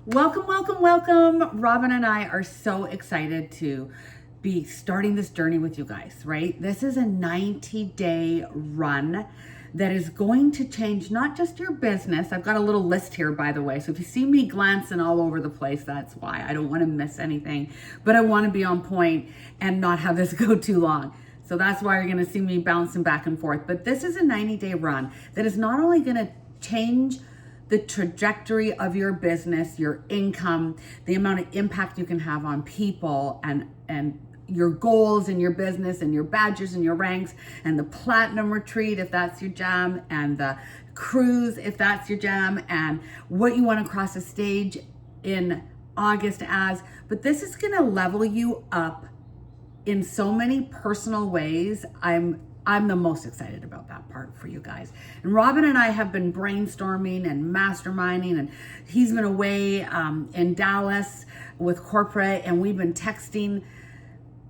Welcome, welcome, welcome. Robin and I are so excited to be starting this journey with you guys, right? This is a 90-day run that is going to change not just your business. I've got a little list here, by the way. So if you see me glancing all over the place, that's why. I don't want to miss anything, but I want to be on point and not have this go too long. So that's why you're going to see me bouncing back and forth. But this is a 90-day run that is not only going to change the trajectory of your business, your income, the amount of impact you can have on people and your goals in your business and your badges and your ranks and the platinum retreat if that's your jam and the cruise if that's your jam and what you want to cross the stage in August as. But this is going to level you up in so many personal ways. I'm the most excited about that part for you guys. And Robin and I have been brainstorming and masterminding, and he's been away in Dallas with corporate, and we've been texting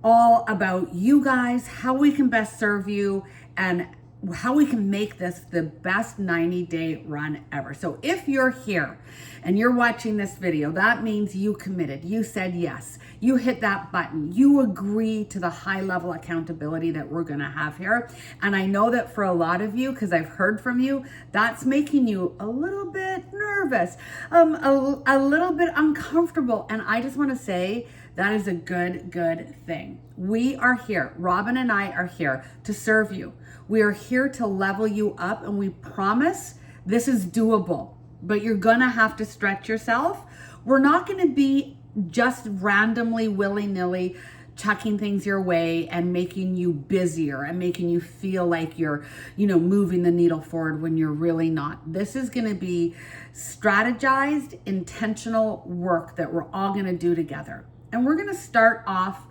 all about you guys, how we can best serve you, and how we can make this the best 90-day run ever. So if you're here and you're watching this video, that means you committed, you said yes, you hit that button, you agree to the high level accountability that we're gonna have here. And I know that for a lot of you, because I've heard from you, that's making you a little bit nervous, a little bit uncomfortable. And I just wanna say, that is a good thing. We are here, Robin and I are here to serve you. We are here to level you up, and we promise this is doable, but you're gonna have to stretch yourself. We're not gonna be just randomly, willy-nilly chucking things your way and making you busier and making you feel like you're, moving the needle forward when you're really not. This is gonna be strategized, intentional work that we're all gonna do together. And we're gonna start off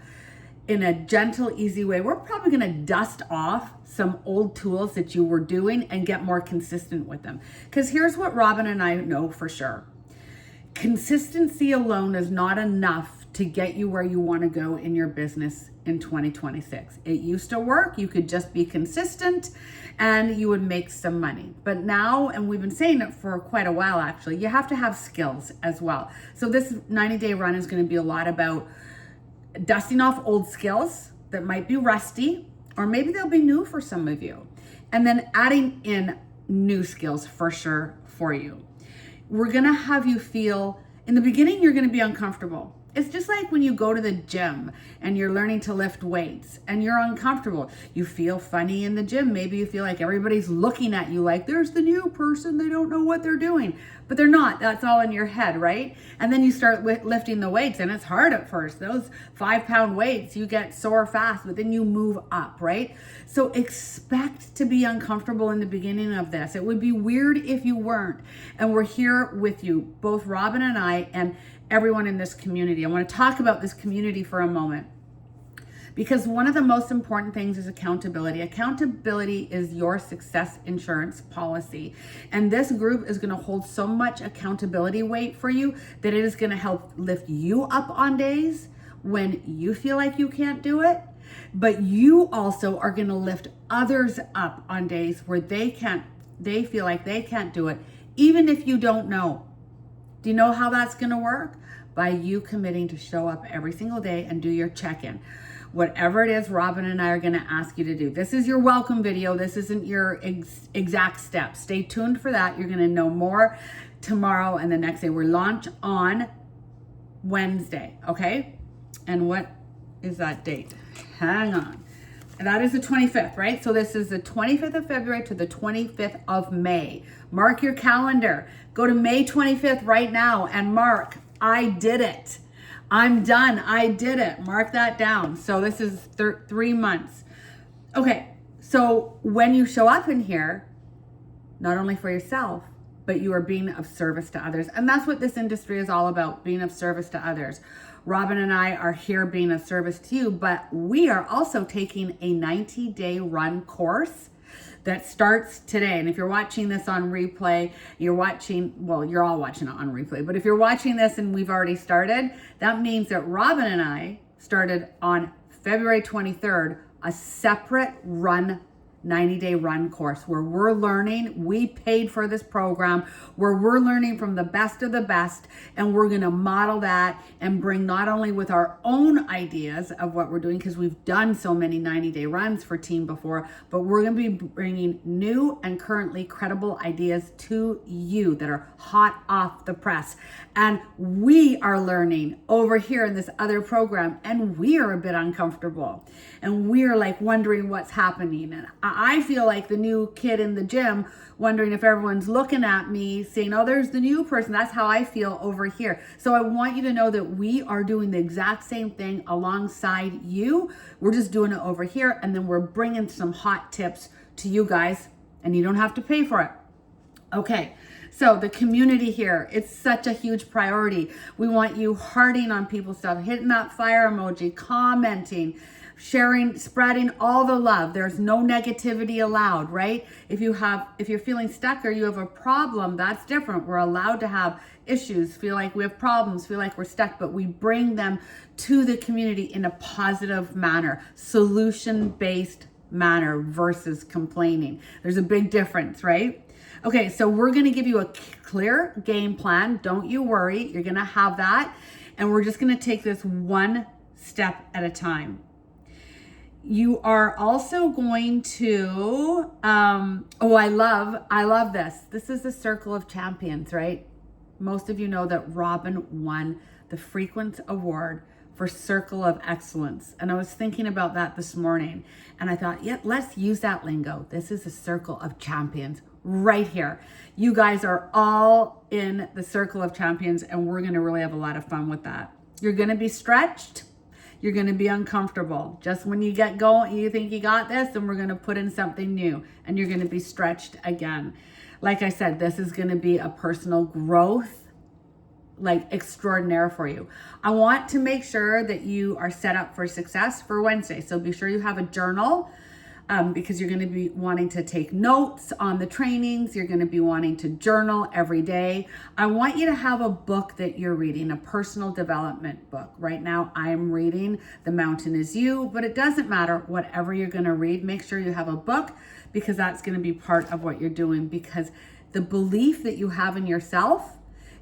in a gentle, easy way. We're probably gonna dust off some old tools that you were doing and get more consistent with them. Because here's what Robin and I know for sure. Consistency alone is not enough to get you where you wanna go in your business in 2026. It used to work, you could just be consistent and you would make some money. But now, and we've been saying it for quite a while actually, you have to have skills as well. So this 90-day run is gonna be a lot about dusting off old skills that might be rusty, or maybe they'll be new for some of you, and then adding in new skills for sure for you. We're gonna have you feel, in the beginning, you're gonna be uncomfortable. It's just like when you go to the gym and you're learning to lift weights and you're uncomfortable. You feel funny in the gym. Maybe you feel like everybody's looking at you like there's the new person, they don't know what they're doing. But they're not. That's all in your head, right? And then you start lifting the weights, and it's hard at first. Those 5-pound weights, you get sore fast, but then you move up, right? So expect to be uncomfortable in the beginning of this. It would be weird if you weren't. And we're here with you, both Robin and I, and everyone in this community. I want to talk about this community for a moment, because one of the most important things is accountability. Accountability is your success insurance policy. And this group is going to hold so much accountability weight for you that it is going to help lift you up on days when you feel like you can't do it. But you also are going to lift others up on days where they feel like they can't do it, even if you don't know. Do you know how that's going to work? By you committing to show up every single day and do your check-in. Whatever it is Robin and I are going to ask you to do. This is your welcome video. This isn't your exact steps. Stay tuned for that. You're going to know more tomorrow and the next day. We're launch on Wednesday, okay? And what is that date? Hang on. That is the 25th, right? So this is the 25th of February to the 25th of May. Mark your calendar. Go to May 25th right now and mark, I did it. I'm done. I did it. Mark that down. So this is 3 months. Okay. So when you show up in here, not only for yourself, but you are being of service to others. And that's what this industry is all about, being of service to others. Robin and I are here being of service to you, but we are also taking a 90-day run course that starts today. And if you're watching this on replay, you're all watching it on replay, but if you're watching this and we've already started, that means that Robin and I started on February 23rd, a separate run 90-day run course where we're learning. We paid for this program where we're learning from the best of the best, and we're going to model that and bring not only with our own ideas of what we're doing, because we've done so many 90-day runs for team before, but we're going to be bringing new and currently credible ideas to you that are hot off the press. And we are learning over here in this other program, and we are a bit uncomfortable, and we're like wondering what's happening. And I feel like the new kid in the gym, wondering if everyone's looking at me saying, oh, there's the new person. That's how I feel over here. So I want you to know that we are doing the exact same thing alongside you. We're just doing it over here, and then we're bringing some hot tips to you guys, and you don't have to pay for it. Okay, so the community here, it's such a huge priority. We want you hearting on people's stuff, hitting that fire emoji, commenting, sharing, spreading all the love. There's no negativity allowed, right? If you're feeling stuck or you have a problem, that's different. We're allowed to have issues, feel like we have problems, feel like we're stuck, but we bring them to the community in a positive manner, solution-based manner versus complaining. There's a big difference, right? Okay, so we're going to give you a clear game plan. Don't you worry. You're going to have that. And we're just going to take this one step at a time. You are also going to, I love this. This is the Circle of Champions, right? Most of you know that Robin won the Frequence Award for Circle of Excellence. And I was thinking about that this morning. And I thought, let's use that lingo. This is the Circle of Champions right here. You guys are all in the Circle of Champions, and we're going to really have a lot of fun with that. You're going to be stretched. You're going to be uncomfortable. Just when you get going, you think you got this, then we're going to put in something new, and you're going to be stretched again. Like I said, this is going to be a personal growth, like extraordinaire for you. I want to make sure that you are set up for success for Wednesday. So be sure you have a journal, because you're going to be wanting to take notes on the trainings. You're going to be wanting to journal every day. I want you to have a book that you're reading, a personal development book. Right now, I'm reading The Mountain Is You, but it doesn't matter. Whatever you're going to read, make sure you have a book, because that's going to be part of what you're doing, because the belief that you have in yourself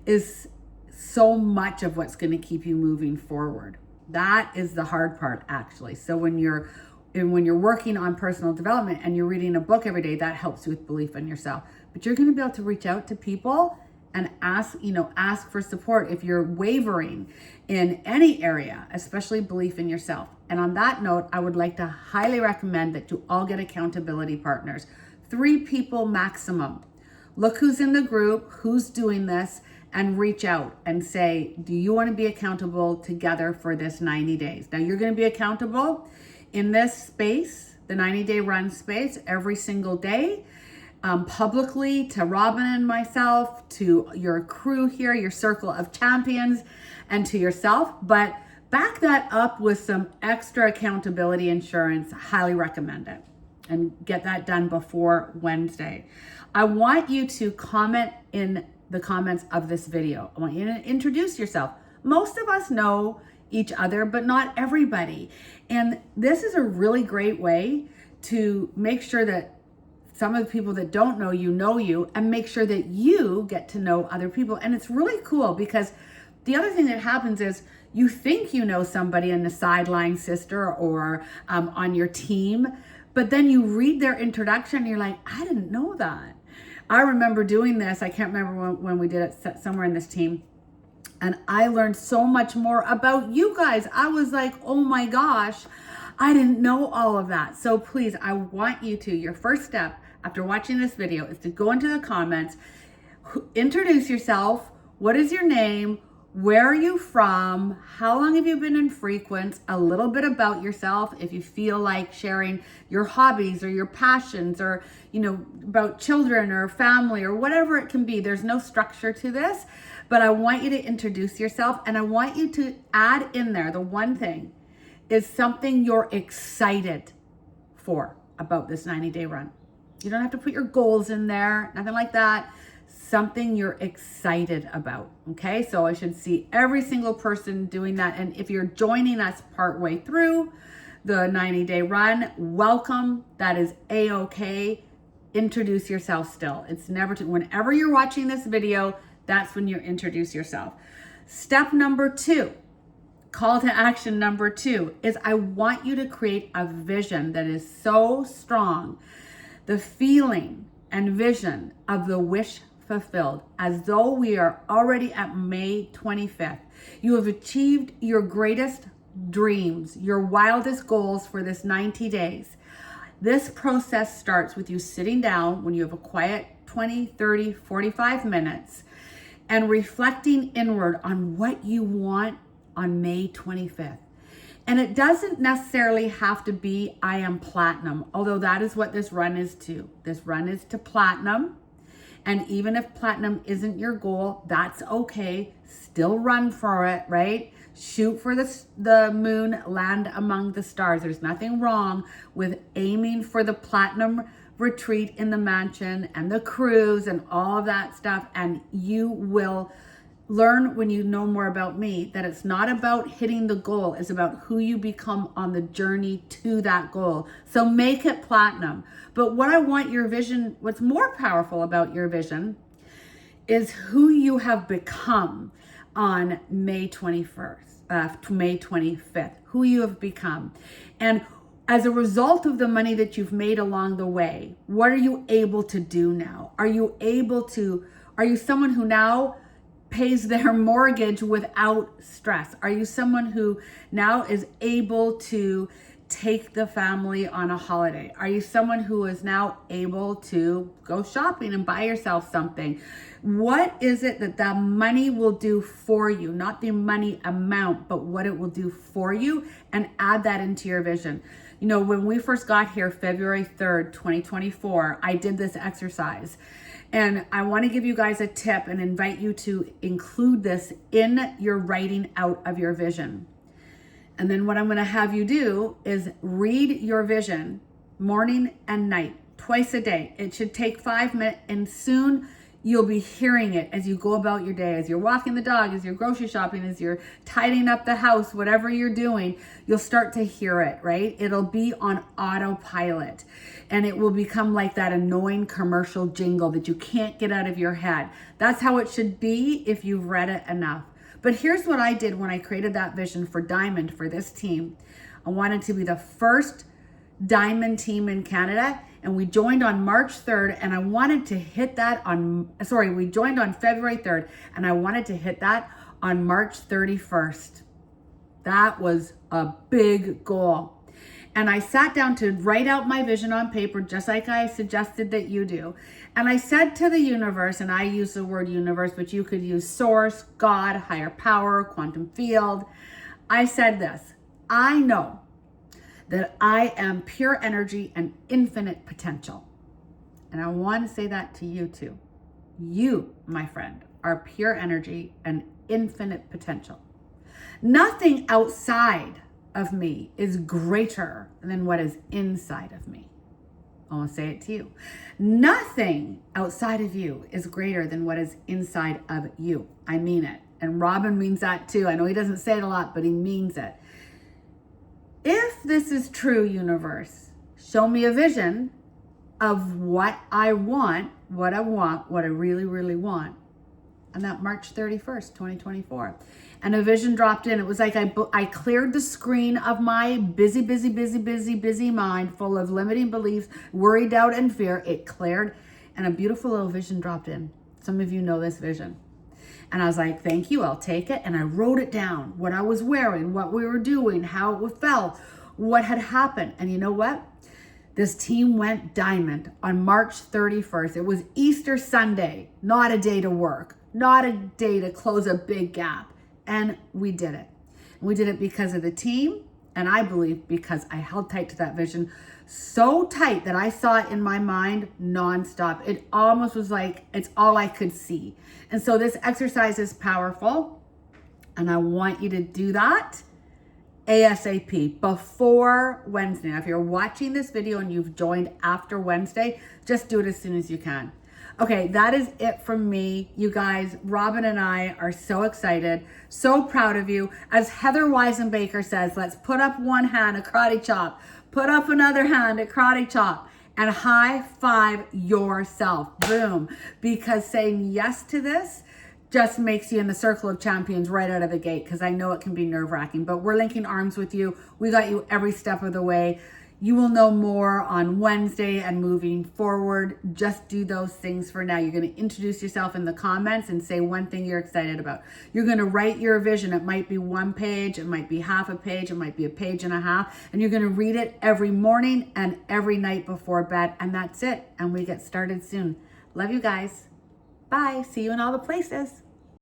is so much of what's going to keep you moving forward. That is the hard part, actually. So when you're working on personal development and you're reading a book every day, that helps you with belief in yourself. But you're going to be able to reach out to people and ask for support if you're wavering in any area, especially belief in yourself. And on that note, I would like to highly recommend that you all get accountability partners, 3 people maximum. Look who's in the group, who's doing this, and reach out and say, do you want to be accountable together for this 90 days? Now, you're going to be accountable in this space, the 90-day run space, every single day, publicly to Robin and myself, to your crew here, your Circle of Champions, and to yourself. But back that up with some extra accountability insurance. Highly recommend it. And get that done before Wednesday. I want you to comment in the comments of this video. I want you to introduce yourself. Most of us know each other, but not everybody. And this is a really great way to make sure that some of the people that don't know you, and make sure that you get to know other people. And it's really cool, because the other thing that happens is you think you know somebody in the sideline sister or on your team, but then you read their introduction and you're like, I didn't know that. I remember doing this. I can't remember when we did it somewhere in this team. And I learned so much more about you guys. I was like, oh my gosh, I didn't know all of that. So please, I want you to, your first step after watching this video is to go into the comments, introduce yourself. What is your name? Where are you from? How long have you been in Frequence? A little bit about yourself. If you feel like sharing your hobbies or your passions, or, about children or family or whatever it can be. There's no structure to this, but I want you to introduce yourself, and I want you to add in there, the one thing is something you're excited for about this 90-day run. You don't have to put your goals in there, nothing like that. Something you're excited about, okay? So I should see every single person doing that. And if you're joining us partway through, the 90-day run, welcome. That is A-okay. Introduce yourself still. It's never too, whenever you're watching this video, that's when you introduce yourself. Step number 2, call to action number 2 is I want you to create a vision that is so strong. The feeling and vision of the wish fulfilled, as though we are already at May 25th. You have achieved your greatest dreams, your wildest goals for this 90 days. This process starts with you sitting down when you have a quiet 20, 30, 45 minutes and reflecting inward on what you want on May 25th. And it doesn't necessarily have to be I am platinum, although that is what this run is to. This run is to platinum. And even if platinum isn't your goal, that's okay. Still run for it, right? Shoot for the moon, land among the stars. There's nothing wrong with aiming for the platinum retreat in the mansion and the cruise and all of that stuff. And you will learn when you know more about me that it's not about hitting the goal. It's about who you become on the journey to that goal. So make it platinum. But what I want your vision, what's more powerful about your vision is who you have become on May 21st, May 25th, who you have become. And as a result of the money that you've made along the way, what are you able to do now? Are you someone who now pays their mortgage without stress? Are you someone who now is able to take the family on a holiday? Are you someone who is now able to go shopping and buy yourself something? What is it that the money will do for you? Not the money amount, but what it will do for you, and add that into your vision. You know, when we first got here, February 3rd, 2024, I did this exercise. And I want to give you guys a tip and invite you to include this in your writing out of your vision. And then what I'm going to have you do is read your vision morning and night, twice a day. It should take 5 minutes, and soon you'll be hearing it as you go about your day, as you're walking the dog, as you're grocery shopping, as you're tidying up the house, whatever you're doing, you'll start to hear it, right? It'll be on autopilot, and it will become like that annoying commercial jingle that you can't get out of your head. That's how it should be if you've read it enough. But here's what I did when I created that vision for Diamond, for this team. I wanted to be the first Diamond team in Canada, and we joined on March 3rd, and I wanted to hit that we joined on February 3rd, and I wanted to hit that on March 31st. That was a big goal. And I sat down to write out my vision on paper, just like I suggested that you do. And I said to the universe, and I use the word universe, but you could use source, God, higher power, quantum field. I said this: I know that I am pure energy and infinite potential. And I want to say that to you too. You, my friend, are pure energy and infinite potential. Nothing outside of me is greater than what is inside of me. I want to say it to you. Nothing outside of you is greater than what is inside of you. I mean it. And Robin means that too. I know he doesn't say it a lot, but he means it. If this is true, universe, show me a vision of what I want, what I really, really want. On that March 31st, 2024. And a vision dropped in. It was like I cleared the screen of my busy mind full of limiting beliefs, worry, doubt, and fear. It cleared, and a beautiful little vision dropped in. Some of you know this vision. And I was like, thank you, I'll take it. And I wrote it down, what I was wearing, what we were doing, how it felt, what had happened. And you know what? This team went Diamond on March 31st. It was Easter Sunday, not a day to work, not a day to close a big gap. And we did it. We did it because of the team, and I believe because I held tight to that vision so tight that I saw it in my mind nonstop. It almost was like it's all I could see. And so this exercise is powerful, and I want you to do that ASAP before Wednesday. Now, if you're watching this video and you've joined after Wednesday, just do it as soon as you can. Okay, that is it from me. You guys, Robin and I are so excited, so proud of you. As Heather Weisenbaker says, let's put up one hand, a karate chop, put up another hand, a karate chop, and high five yourself. Boom. Because saying yes to this just makes you in the circle of champions right out of the gate, because I know it can be nerve-wracking, but we're linking arms with you. We got you every step of the way. You will know more on Wednesday and moving forward. Just do those things for now. You're going to introduce yourself in the comments and say one thing you're excited about. You're going to write your vision. It might be one page, it might be half a page, it might be a page and a half, and you're going to read it every morning and every night before bed, and that's it. And we get started soon. Love you guys. Bye. See you in all the places.